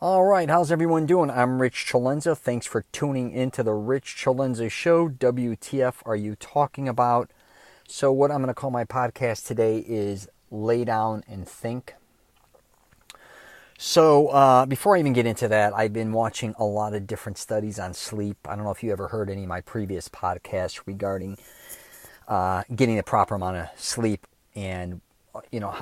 All right, how's everyone doing? I'm Rich CELENZA. Thanks for tuning into the Rich CELENZA Show. WTF are you talking about? So what I'm going to call my podcast today is Lay Down and Think. So before I even get into that, I've been watching a lot of different studies on sleep. I don't know if you ever heard any of my previous podcasts regarding getting the proper amount of sleep and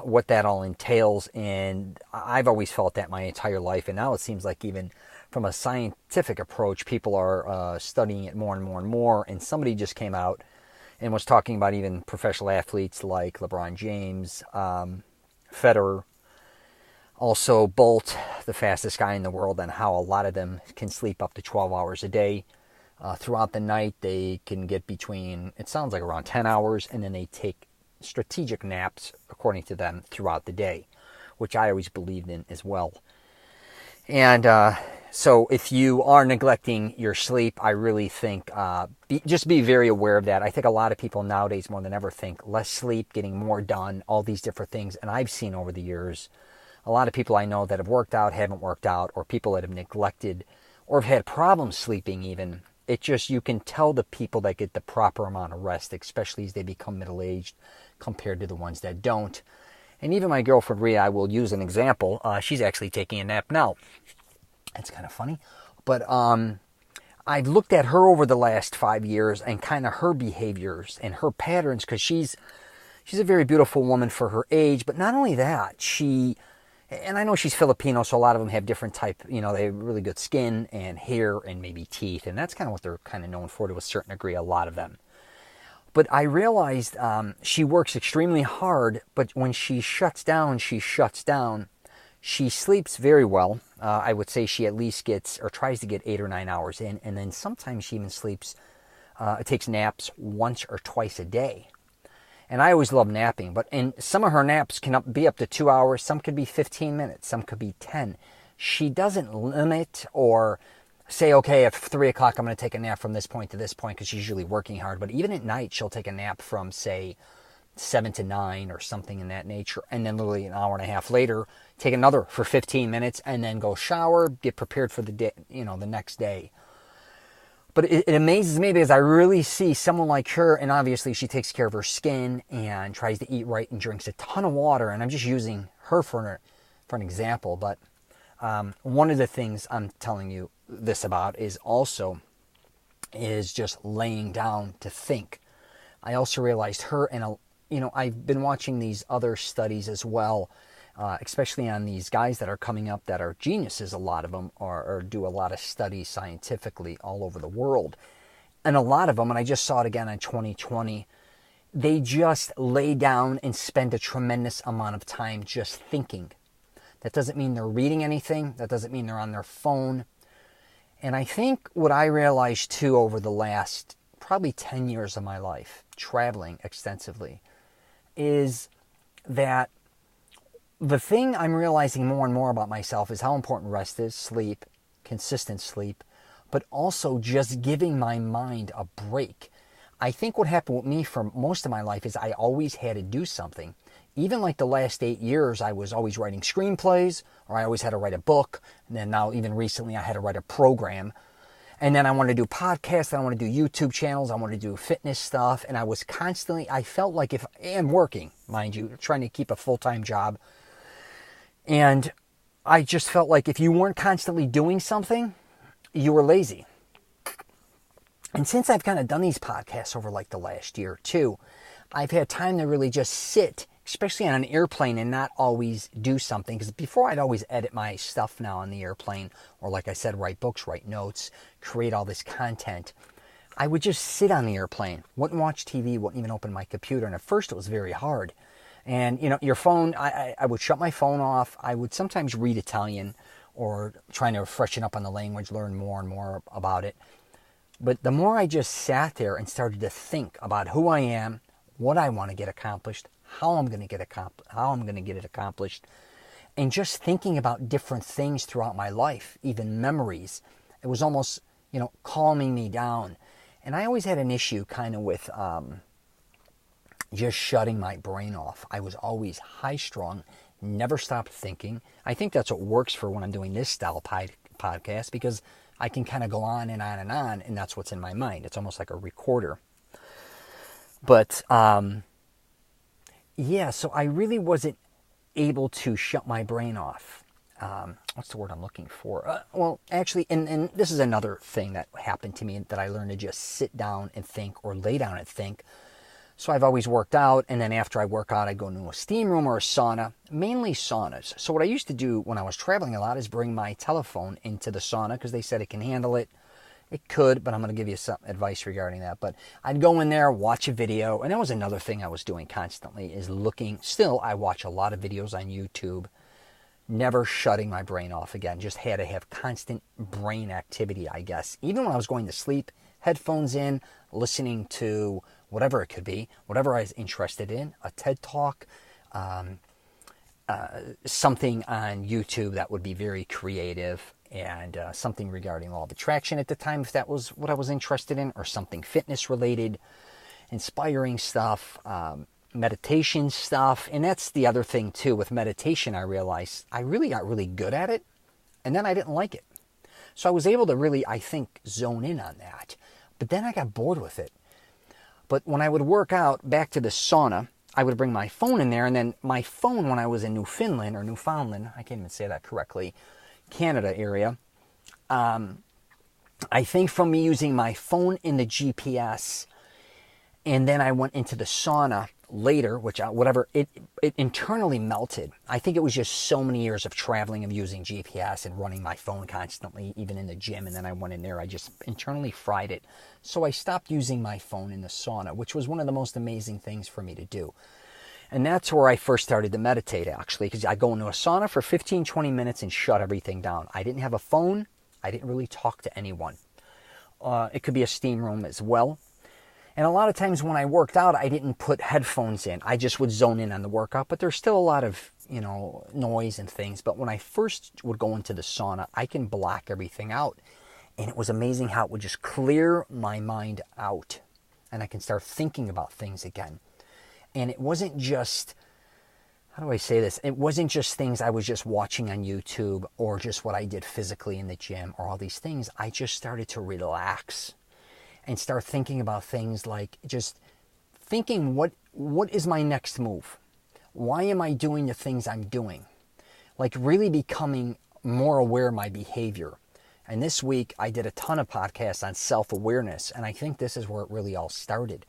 what that all entails. And I've always felt that my entire life, and now it seems like even from a scientific approach, people are studying it more and more and more. And somebody just came out and was talking about even professional athletes like LeBron James, Federer, also Bolt, the fastest guy in the world, and how a lot of them can sleep up to 12 hours a day. Throughout the night, they can get between, it sounds like around 10 hours, and then they take strategic naps, according to them, throughout the day, which I always believed in as well. And so if you are neglecting your sleep, I really think just be very aware of that. I think a lot of people nowadays, more than ever, think less sleep, getting more done, all these different things. And I've seen over the years a lot of people I know that have worked out, haven't worked out, or people that have neglected or have had problems sleeping even. It just, you can tell the people that get the proper amount of rest, especially as they become middle-aged, compared to the ones that don't. And even my girlfriend Rhea, I will use an example. She's actually taking a nap now. It's kind of funny. But I've looked at her over the last 5 years and kind of her behaviors and her patterns, because she's a very beautiful woman for her age. But not only that, and I know she's Filipino, so a lot of them have different type, they have really good skin and hair and maybe teeth. And that's kind of what they're kind of known for to a certain degree, a lot of them. But I realized she works extremely hard, but when she shuts down, she shuts down. She sleeps very well. I would say she at least gets, or tries to get 8 or 9 hours in. And then sometimes she even sleeps, takes naps once or twice a day. And I always love napping, and some of her naps can be up to 2 hours. Some could be 15 minutes. Some could be 10. She doesn't limit or say, okay, at 3 o'clock, I'm going to take a nap from this point to this point, because she's usually working hard. But even at night, she'll take a nap from, say, 7 to 9 or something in that nature. And then literally an hour and a half later, take another for 15 minutes and then go shower, get prepared for the day, the next day. But it amazes me because I really see someone like her, and obviously she takes care of her skin and tries to eat right and drinks a ton of water. And I'm just using her for an example. But one of the things I'm telling you this about is just laying down to think. I also realized her, and I've been watching these other studies as well, especially on these guys that are coming up that are geniuses. A lot of them or do a lot of studies scientifically all over the world. And a lot of them, and I just saw it again in 2020, they just lay down and spend a tremendous amount of time just thinking. That doesn't mean they're reading anything. That doesn't mean they're on their phone. And I think what I realized too over the last probably 10 years of my life, traveling extensively, is that the thing I'm realizing more and more about myself is how important rest is, sleep, consistent sleep, but also just giving my mind a break. I think what happened with me for most of my life is I always had to do something. Even like the last 8 years, I was always writing screenplays, or I always had to write a book. And then now, even recently, I had to write a program. And then I wanted to do podcasts, and I wanted to do YouTube channels, I wanted to do fitness stuff. And I felt like and working, mind you, trying to keep a full-time job. And I just felt like if you weren't constantly doing something, you were lazy. And since I've kind of done these podcasts over like the last year or two, I've had time to really just sit, especially on an airplane, and not always do something. Because before, I'd always edit my stuff now on the airplane, or like I said, write books, write notes, create all this content. I would just sit on the airplane, wouldn't watch TV, wouldn't even open my computer. And at first it was very hard. And, your phone, I would shut my phone off. I would sometimes read Italian, or trying to freshen up on the language, learn more and more about it. But the more I just sat there and started to think about who I am, what I want to get accomplished, how I'm going to get it accomplished, and just thinking about different things throughout my life, even memories, it was almost, calming me down. And I always had an issue kind of with just shutting my brain off. I was always high-strung, never stop thinking. I think that's what works for when I'm doing this style podcast, because I can kind of go on and on and on, and that's what's in my mind. It's almost like a recorder. But yeah, so I really wasn't able to shut my brain off. What's the word I'm looking for? Well, actually, and this is another thing that happened to me, that I learned to just sit down and think, or lay down and think. So I've always worked out, and then after I work out, I go into a steam room or a sauna, mainly saunas. So what I used to do when I was traveling a lot is bring my telephone into the sauna, because they said it can handle it. It could, but I'm going to give you some advice regarding that. But I'd go in there, watch a video, and that was another thing I was doing constantly, is looking. Still, I watch a lot of videos on YouTube, never shutting my brain off again. Just had to have constant brain activity, I guess. Even when I was going to sleep, headphones in, listening to whatever it could be, whatever I was interested in, a TED Talk, something on YouTube that would be very creative, and something regarding law of attraction at the time, if that was what I was interested in, or something fitness related, inspiring stuff, meditation stuff. And that's the other thing too, with meditation, I realized I really got really good at it, and then I didn't like it. So I was able to really, I think, zone in on that. But then I got bored with it. But when I would work out, back to the sauna, I would bring my phone in there, and then my phone, when I was in Newfoundland, I can't even say that correctly, Canada area, I think from me using my phone in the GPS, and then I went into the sauna later, it internally melted. I think it was just so many years of traveling, of using GPS and running my phone constantly, even in the gym, and then I went in there, I just internally fried it. So I stopped using my phone in the sauna, which was one of the most amazing things for me to do. And that's where I first started to meditate, actually, because I go into a sauna for 15, 20 minutes and shut everything down. I didn't have a phone. I didn't really talk to anyone. It could be a steam room as well. And a lot of times when I worked out, I didn't put headphones in. I just would zone in on the workout, but there's still a lot of, noise and things. But when I first would go into the sauna, I can block everything out. And it was amazing how it would just clear my mind out. And I can start thinking about things again. And it wasn't just, how do I say this? It wasn't just things I was just watching on YouTube, or just what I did physically in the gym, or all these things. I just started to relax and start thinking about things, like just thinking, what is my next move? Why am I doing the things I'm doing? Like really becoming more aware of my behavior. And this week I did a ton of podcasts on self-awareness, and I think this is where it really all started.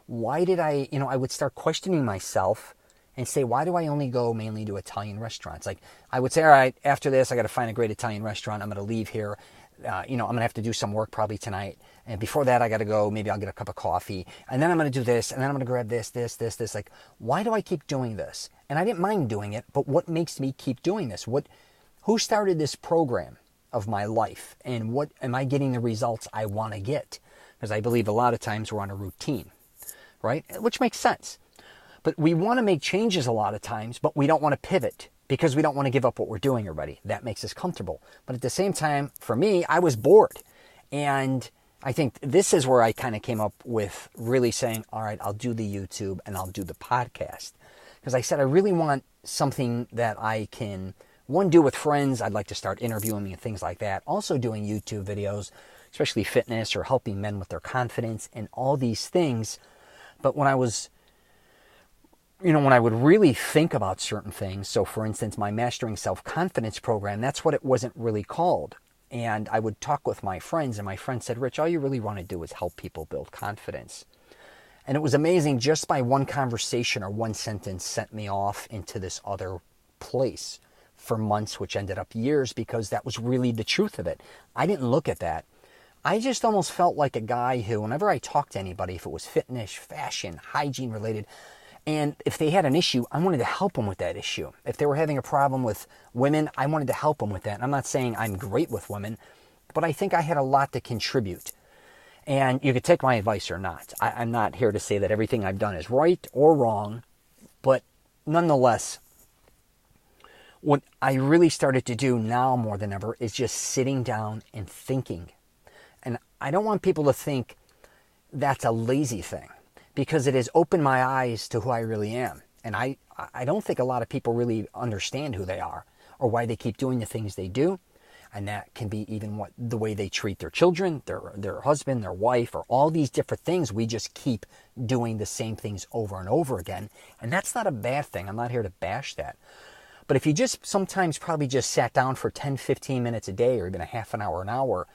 Why did I would start questioning myself and say, why do I only go mainly to Italian restaurants? Like I would say, all right, after this, I got to find a great Italian restaurant. I'm going to leave here. I'm going to have to do some work probably tonight. And before that, I got to go, maybe I'll get a cup of coffee. And then I'm going to do this. And then I'm going to grab this. Like, why do I keep doing this? And I didn't mind doing it, but what makes me keep doing this? Who started this program of my life? And what am I getting the results I want to get? Because I believe a lot of times we're on a routine, right? Which makes sense. But we want to make changes a lot of times, but we don't want to pivot, because we don't want to give up what we're doing already. That makes us comfortable. But at the same time, for me, I was bored. And I think this is where I kind of came up with really saying, all right, I'll do the YouTube and I'll do the podcast. Because I said I really want something that I can, one, do with friends. I'd like to start interviewing and things like that. Also doing YouTube videos, especially fitness or helping men with their confidence and all these things. But when I was, when I would really think about certain things, so for instance, my Mastering Self-Confidence program, that's what it wasn't really called. And I would talk with my friends, and my friend said, Rich, all you really want to do is help people build confidence. And it was amazing, just by one conversation or one sentence sent me off into this other place for months, which ended up years, because that was really the truth of it. I didn't look at that. I just almost felt like a guy who, whenever I talked to anybody, if it was fitness, fashion, hygiene related, and if they had an issue, I wanted to help them with that issue. If they were having a problem with women, I wanted to help them with that. And I'm not saying I'm great with women, but I think I had a lot to contribute. And you could take my advice or not. I'm not here to say that everything I've done is right or wrong, but nonetheless, what I really started to do now more than ever is just sitting down and thinking. And I don't want people to think that's a lazy thing, because it has opened my eyes to who I really am. And I I don't think a lot of people really understand who they are or why they keep doing the things they do. And that can be even the way they treat their children, their husband, their wife, or all these different things. We just keep doing the same things over and over again. And that's not a bad thing. I'm not here to bash that. But if you just sometimes probably just sat down for 10, 15 minutes a day or even a half an hour,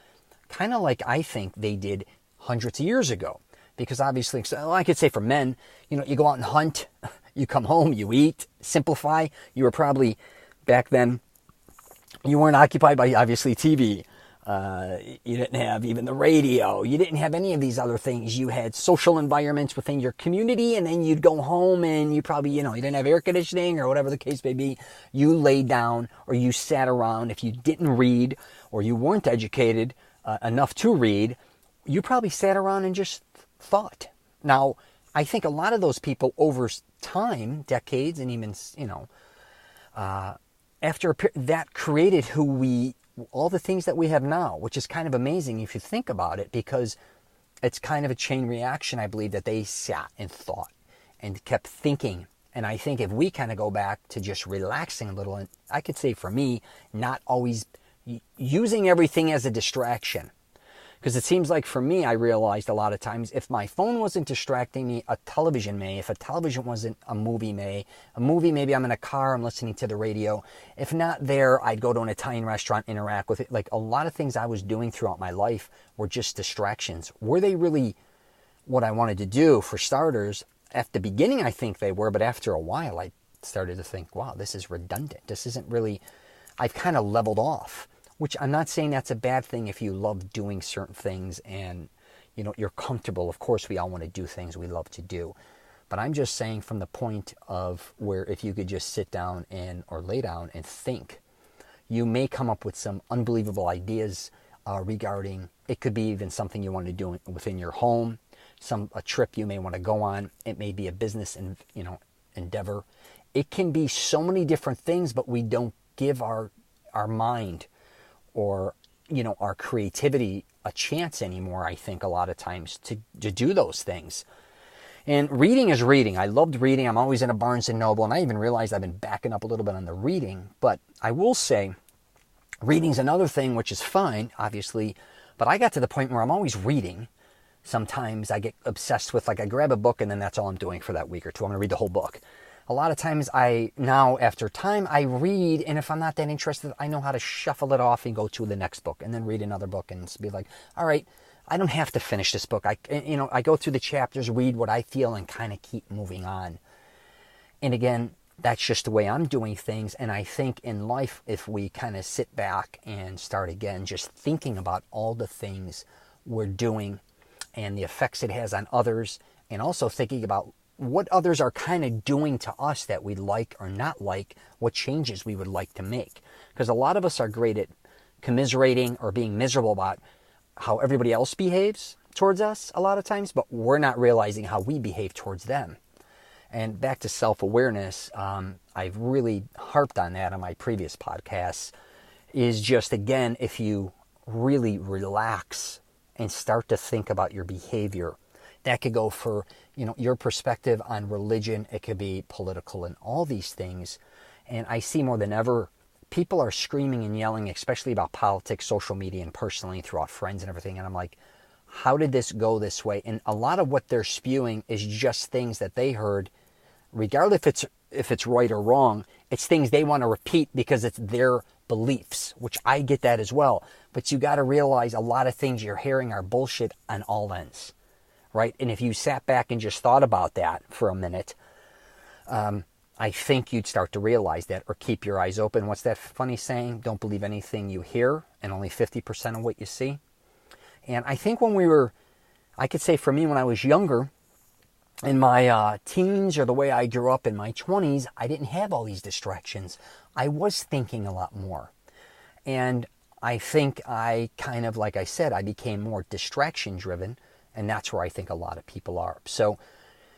kind of like I think they did hundreds of years ago. Because obviously, so I could say for men, you go out and hunt, you come home, you eat, simplify. You were probably, back then, you weren't occupied by, obviously, TV. You didn't have even the radio. You didn't have any of these other things. You had social environments within your community, and then you'd go home and you probably, you didn't have air conditioning or whatever the case may be. You laid down or you sat around. If you didn't read or you weren't educated enough to read, you probably sat around and just thought. Now, I think a lot of those people over time, decades, and even, after that created all the things that we have now, which is kind of amazing if you think about it, because it's kind of a chain reaction, I believe, that they sat and thought and kept thinking. And I think if we kind of go back to just relaxing a little, and I could say for me, not always using everything as a distraction. Because it seems like for me, I realized a lot of times, if my phone wasn't distracting me, a television may. If a television wasn't, a movie may. A movie, maybe I'm in a car, I'm listening to the radio. If not there, I'd go to an Italian restaurant, interact with it. Like a lot of things I was doing throughout my life were just distractions. Were they really what I wanted to do? For starters, at the beginning, I think they were. But after a while, I started to think, wow, this is redundant. This isn't really, I've kind of leveled off. Which I'm not saying that's a bad thing if you love doing certain things and, you're comfortable. Of course, we all want to do things we love to do. But I'm just saying from the point of where if you could just sit down or lay down and think, you may come up with some unbelievable ideas regarding, it could be even something you want to do within your home, a trip you may want to go on. It may be a business endeavor. It can be so many different things, but we don't give our mind or, our creativity a chance anymore, I think, a lot of times to do those things. And reading is reading. I loved reading. I'm always in a Barnes & Noble, and I even realized I've been backing up a little bit on the reading. But I will say, reading's another thing, which is fine, obviously, but I got to the point where I'm always reading. Sometimes I get obsessed with, I grab a book, and then that's all I'm doing for that week or two. I'm going to read the whole book. A lot of times after time, I read, and if I'm not that interested, I know how to shuffle it off and go to the next book and then read another book and be like, all right, I don't have to finish this book. I go through the chapters, read what I feel, and kind of keep moving on. And again, that's just the way I'm doing things. And I think in life, if we kind of sit back and start again, just thinking about all the things we're doing and the effects it has on others, and also thinking about what others are kind of doing to us that we like or not like, what changes we would like to make. Because a lot of us are great at commiserating or being miserable about how everybody else behaves towards us a lot of times, but we're not realizing how we behave towards them. And back to self-awareness, I've really harped on that on my previous podcasts, is just, again, if you really relax and start to think about your behavior, that could go for, your perspective on religion. It could be political and all these things. And I see more than ever, people are screaming and yelling, especially about politics, social media, and personally throughout friends and everything. And I'm like, how did this go this way? And a lot of what they're spewing is just things that they heard, regardless if it's right or wrong. It's things they want to repeat because it's their beliefs, which I get that as well. But you got to realize a lot of things you're hearing are bullshit on all ends. Right? And if you sat back and just thought about that for a minute, I think you'd start to realize that, or keep your eyes open. What's that funny saying? Don't believe anything you hear and only 50% of what you see. And I think I could say for me when I was younger, in my teens or the way I grew up in my 20s, I didn't have all these distractions. I was thinking a lot more. And I think I kind of, like I said, I became more distraction driven. And that's where I think a lot of people are. So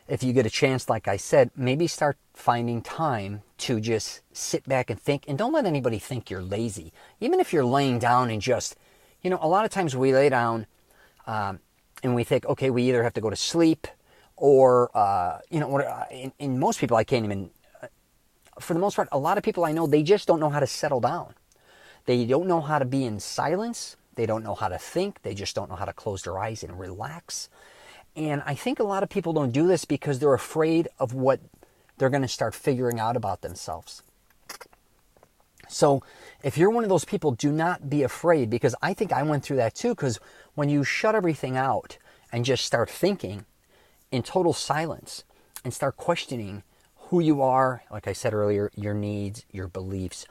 if you get a chance, like I said, maybe start finding time to just sit back and think. And don't let anybody think you're lazy. Even if you're laying down and just, a lot of times we lay down and we think, okay, we either have to go to sleep or, in most people, I can't even for the most part, a lot of people I know, they just don't know how to settle down. They don't know how to be in silence. They don't know how to think. They just don't know how to close their eyes and relax. And I think a lot of people don't do this because they're afraid of what they're going to start figuring out about themselves. So if you're one of those people, do not be afraid, because I think I went through that too, because when you shut everything out and just start thinking in total silence and start questioning who you are, like I said earlier, your needs, your beliefs,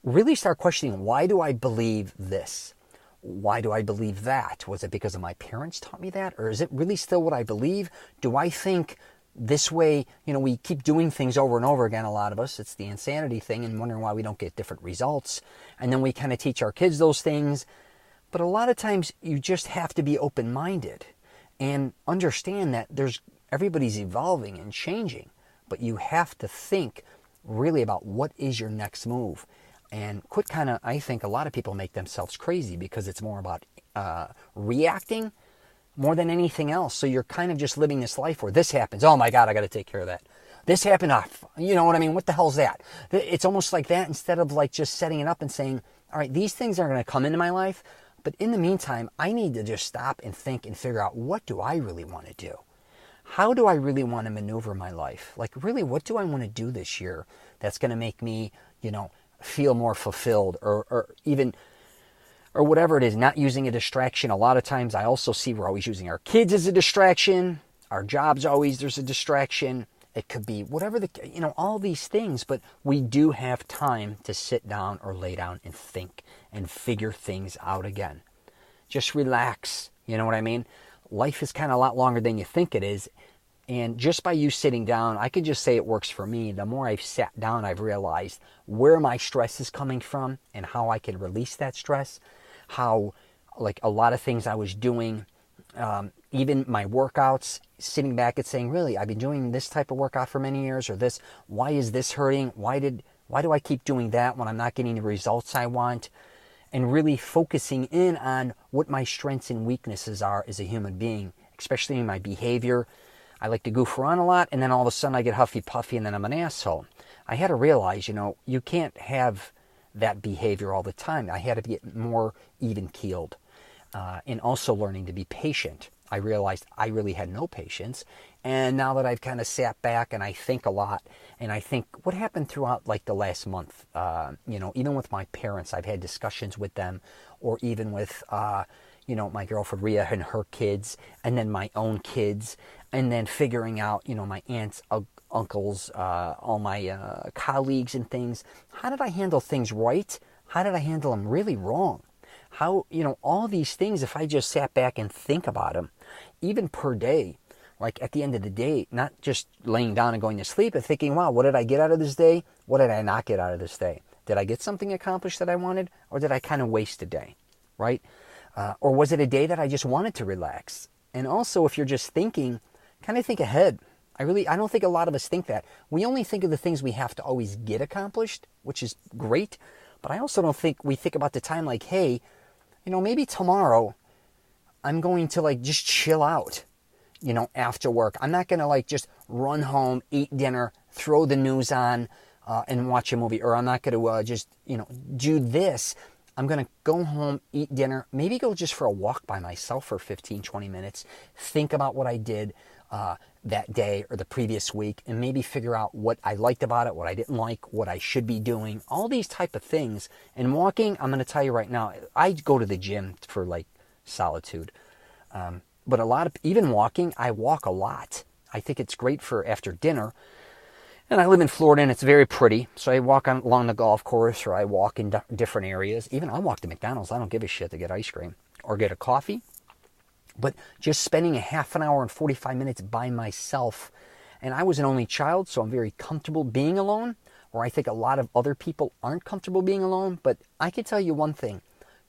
really start questioning, why do I believe this? Why do I believe that? Was it because of my parents taught me that? Or is it really still what I believe? Do I think this way? We keep doing things over and over again, a lot of us. It's the insanity thing, and wondering why we don't get different results. And then we kind of teach our kids those things. But a lot of times you just have to be open-minded and understand that everybody's evolving and changing. But you have to think really about what is your next move. And quit I think a lot of people make themselves crazy because it's more about reacting more than anything else. So you're kind of just living this life where this happens. Oh my God, I got to take care of that. This happened. You know what I mean? What the hell's that? It's almost like that, instead of like just setting it up and saying, all right, these things are going to come into my life. But in the meantime, I need to just stop and think and figure out, what do I really want to do? How do I really want to maneuver my life? Like, really, what do I want to do this year that's going to make me, feel more fulfilled, or whatever it is, not using a distraction. A lot of times I also see we're always using our kids as a distraction. Our jobs, always there's a distraction. It could be whatever all these things, but we do have time to sit down or lay down and think and figure things out again. Just relax. You know what I mean? Life is kind of a lot longer than you think it is. And just by you sitting down, I could just say it works for me. The more I've sat down, I've realized where my stress is coming from and how I can release that stress. How, like, a lot of things I was doing, even my workouts, sitting back and saying, really, I've been doing this type of workout for many years, or this, why is this hurting? Why do I keep doing that when I'm not getting the results I want? And really focusing in on what my strengths and weaknesses are as a human being, especially in my behavior. I like to goof around a lot, and then all of a sudden I get huffy-puffy, and then I'm an asshole. I had to realize, you can't have that behavior all the time. I had to get more even-keeled, and also learning to be patient. I realized I really had no patience, and now that I've kind of sat back and I think a lot, and I think what happened throughout like the last month, even with my parents, I've had discussions with them, or even with my girlfriend Rhea and her kids, and then my own kids, and then figuring out, my aunts, uncles, all my colleagues and things. How did I handle things right? How did I handle them really wrong? How, all these things, if I just sat back and think about them, even per day, like at the end of the day, not just laying down and going to sleep, but thinking, wow, what did I get out of this day? What did I not get out of this day? Did I get something accomplished that I wanted? Or did I kind of waste a day, right? Or was it a day that I just wanted to relax? And also, if you're just thinking, kind of think ahead. I don't think a lot of us think that. We only think of the things we have to always get accomplished, which is great. But I also don't think we think about the time like, hey, maybe tomorrow I'm going to like just chill out, after work. I'm not going to like just run home, eat dinner, throw the news on, and watch a movie. Or I'm not going to just, do this. I'm going to go home, eat dinner, maybe go just for a walk by myself for 15, 20 minutes, think about what I did that day or the previous week, and maybe figure out what I liked about it, what I didn't like, what I should be doing, all these type of things. And walking, I'm going to tell you right now, I go to the gym for like solitude. But even walking, I walk a lot. I think it's great for after dinner. And I live in Florida, and it's very pretty. So I walk along the golf course, or I walk in different areas. Even I'll walk to McDonald's. I don't give a shit to get ice cream or get a coffee. But just spending a half an hour and 45 minutes by myself. And I was an only child, so I'm very comfortable being alone, where I think a lot of other people aren't comfortable being alone. But I can tell you one thing.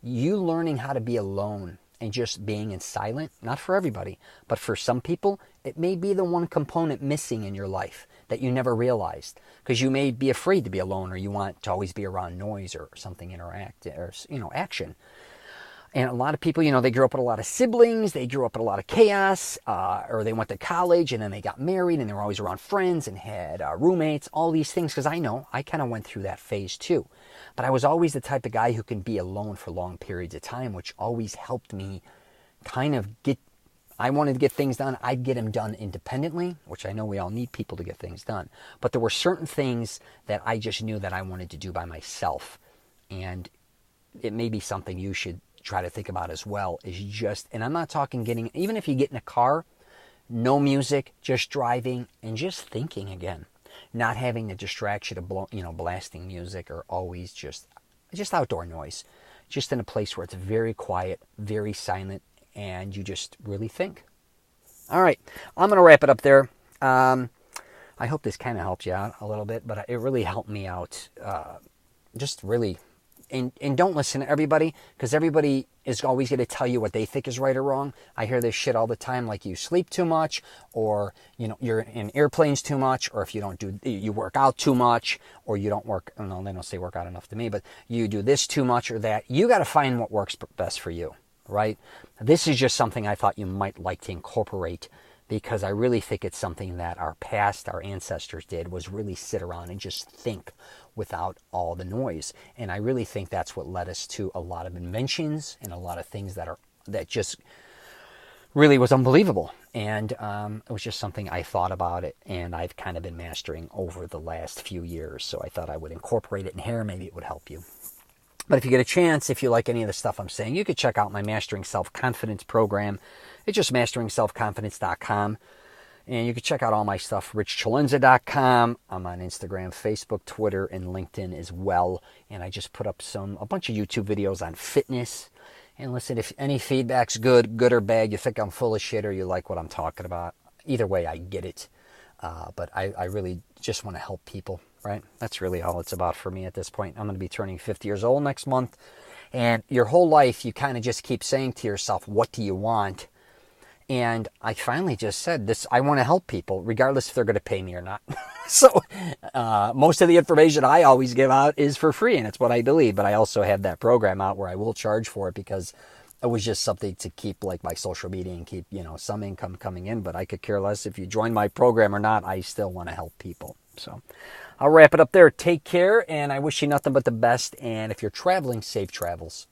You learning how to be alone and just being in silent, not for everybody, but for some people, it may be the one component missing in your life that you never realized, because you may be afraid to be alone, or you want to always be around noise or something action. And a lot of people, they grew up with a lot of siblings, they grew up with a lot of chaos, or they went to college and then they got married and they were always around friends and had roommates, all these things. Because I kind of went through that phase too. But I was always the type of guy who can be alone for long periods of time, which always helped me kind of I wanted to get things done. I'd get them done independently, which I know we all need people to get things done. But there were certain things that I just knew that I wanted to do by myself. And it may be something you should try to think about as well, is just, and I'm not talking even if you get in a car, no music, just driving and just thinking again. Not having the distraction of blasting music or always just outdoor noise. Just in a place where it's very quiet, very silent, and you just really think. All right, I'm going to wrap it up there. I hope this kind of helped you out a little bit, but it really helped me out. Just really, and don't listen to everybody, because everybody is always going to tell you what they think is right or wrong. I hear this shit all the time, like you sleep too much, or you're in airplanes too much, or if you work out too much, or you don't work. No, they don't say work out enough to me, but you do this too much or that. You got to find what works best for you. Right? This is just something I thought you might like to incorporate, because I really think it's something that our ancestors did, was really sit around and just think without all the noise. And I really think that's what led us to a lot of inventions and a lot of things that just really was unbelievable. And it was just something I thought about it, and I've kind of been mastering over the last few years. So I thought I would incorporate it in here. Maybe it would help you. But if you get a chance, if you like any of the stuff I'm saying, you could check out my Mastering Self-Confidence program. It's just masteringselfconfidence.com. And you can check out all my stuff, richcelenza.com. I'm on Instagram, Facebook, Twitter, and LinkedIn as well. And I just put up a bunch of YouTube videos on fitness. And listen, if any feedback's good or bad, you think I'm full of shit or you like what I'm talking about, either way, I get it. But I really just want to help people. Right? That's really all it's about for me at this point. I'm going to be turning 50 years old next month. And your whole life, you kind of just keep saying to yourself, what do you want? And I finally just said this, I want to help people, regardless if they're going to pay me or not. So most of the information I always give out is for free, and it's what I believe. But I also have that program out where I will charge for it, because it was just something to keep like my social media and keep, some income coming in. But I could care less if you join my program or not. I still want to help people. So I'll wrap it up there. Take care, and I wish you nothing but the best. And if you're traveling, safe travels.